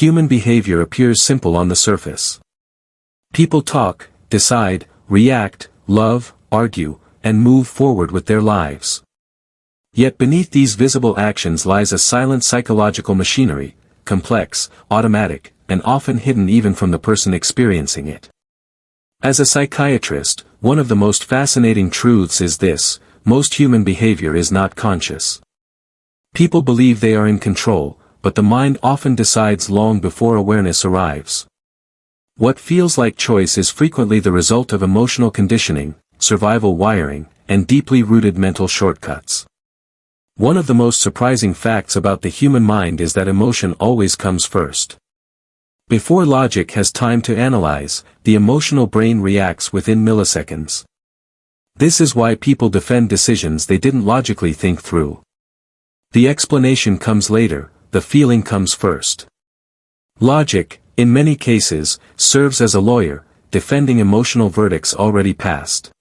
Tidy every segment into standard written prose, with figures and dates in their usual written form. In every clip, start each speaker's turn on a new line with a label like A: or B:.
A: Human behavior appears simple on the surface. People talk, decide, react, love, argue, and move forward with their lives. Yet beneath these visible actions lies a silent psychological machinery, complex, automatic, and often hidden even from the person experiencing it. As a psychiatrist, one of the most fascinating truths is this: most human behavior is not conscious. People believe they are in control, but the mind often decides long before awareness arrives. What feels like choice is frequently the result of emotional conditioning, survival wiring, and deeply rooted mental shortcuts. One of the most surprising facts about the human mind is that emotion always comes first. Before logic has time to analyze, the emotional brain reacts within milliseconds. This is why people defend decisions they didn't logically think through. The explanation comes later, the feeling comes first. Logic, in many cases, serves as a lawyer, defending emotional verdicts already passed.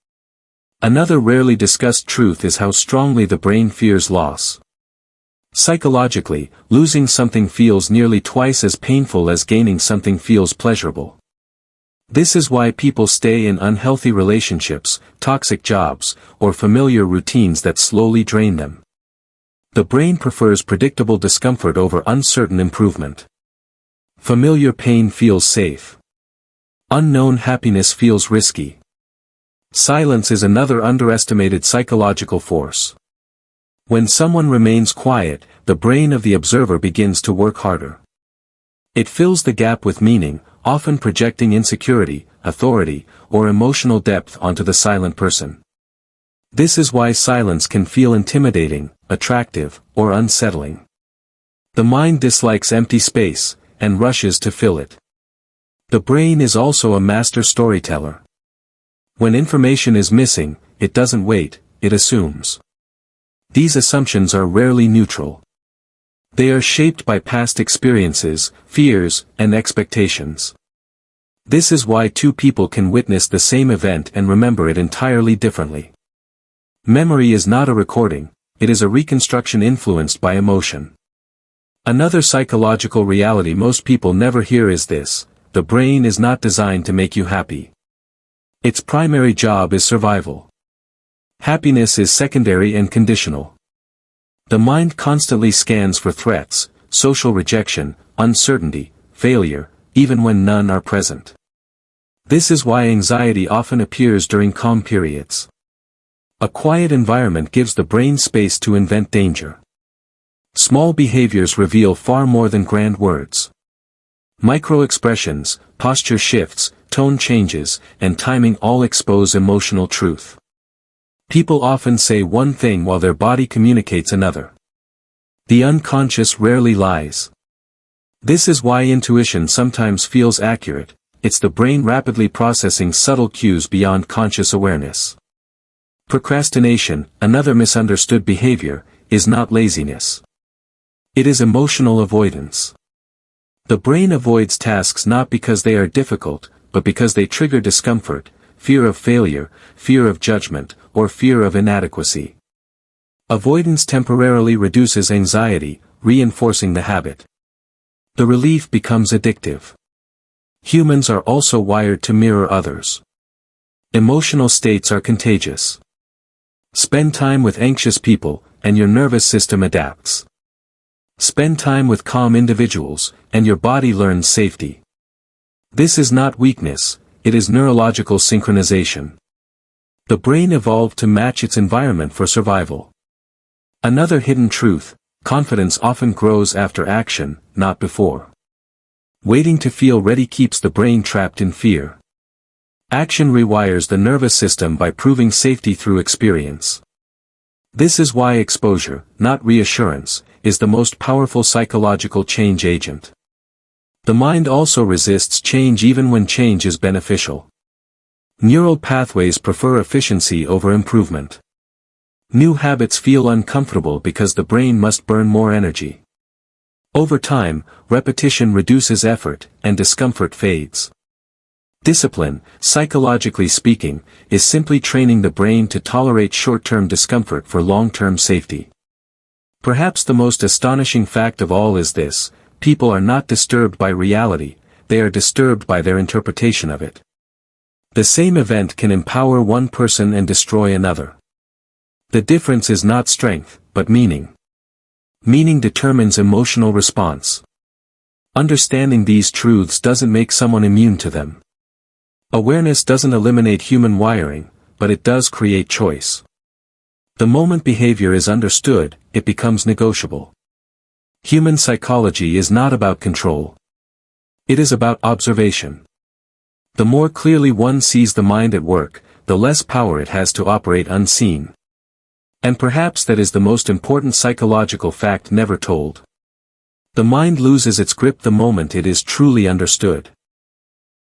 A: Another rarely discussed truth is how strongly the brain fears loss. Psychologically, losing something feels nearly twice as painful as gaining something feels pleasurable. This is why people stay in unhealthy relationships, toxic jobs, or familiar routines that slowly drain them. The brain prefers predictable discomfort over uncertain improvement. Familiar pain feels safe. Unknown happiness feels risky. Silence is another underestimated psychological force. When someone remains quiet, the brain of the observer begins to work harder. It fills the gap with meaning, often projecting insecurity, authority, or emotional depth onto the silent person. This is why silence can feel intimidating, attractive, or unsettling. The mind dislikes empty space, and rushes to fill it. The brain is also a master storyteller. When information is missing, it doesn't wait, it assumes. These assumptions are rarely neutral. They are shaped by past experiences, fears, and expectations. This is why two people can witness the same event and remember it entirely differently. Memory is not a recording, it is a reconstruction influenced by emotion. Another psychological reality most people never hear is this: the brain is not designed to make you happy. Its primary job is survival. Happiness is secondary and conditional. The mind constantly scans for threats, social rejection, uncertainty, failure, even when none are present. This is why anxiety often appears during calm periods. A quiet environment gives the brain space to invent danger. Small behaviors reveal far more than grand words. Micro-expressions, posture shifts, tone changes, and timing all expose emotional truth. People often say one thing while their body communicates another. The unconscious rarely lies. This is why intuition sometimes feels accurate: it's the brain rapidly processing subtle cues beyond conscious awareness. Procrastination, another misunderstood behavior, is not laziness. It is emotional avoidance. The brain avoids tasks not because they are difficult, but because they trigger discomfort, fear of failure, fear of judgment, or fear of inadequacy. Avoidance temporarily reduces anxiety, reinforcing the habit. The relief becomes addictive. Humans are also wired to mirror others. Emotional states are contagious. Spend time with anxious people, and your nervous system adapts. Spend time with calm individuals, and your body learns safety. This is not weakness, it is neurological synchronization. The brain evolved to match its environment for survival. Another hidden truth: confidence often grows after action, not before. Waiting to feel ready keeps the brain trapped in fear. Action rewires the nervous system by proving safety through experience. This is why exposure, not reassurance, is the most powerful psychological change agent. The mind also resists change even when change is beneficial. Neural pathways prefer efficiency over improvement. New habits feel uncomfortable because the brain must burn more energy. Over time, repetition reduces effort, and discomfort fades. Discipline, psychologically speaking, is simply training the brain to tolerate short-term discomfort for long-term safety. Perhaps the most astonishing fact of all is this: People are not disturbed by reality, they are disturbed by their interpretation of it. The same event can empower one person and destroy another. The difference is not strength, but meaning. Meaning determines emotional response. Understanding these truths doesn't make someone immune to them. Awareness doesn't eliminate human wiring, but it does create choice. The moment behavior is understood, it becomes negotiable. Human psychology is not about control. It is about observation. The more clearly one sees the mind at work, the less power it has to operate unseen. And perhaps that is the most important psychological fact never told. The mind loses its grip the moment it is truly understood.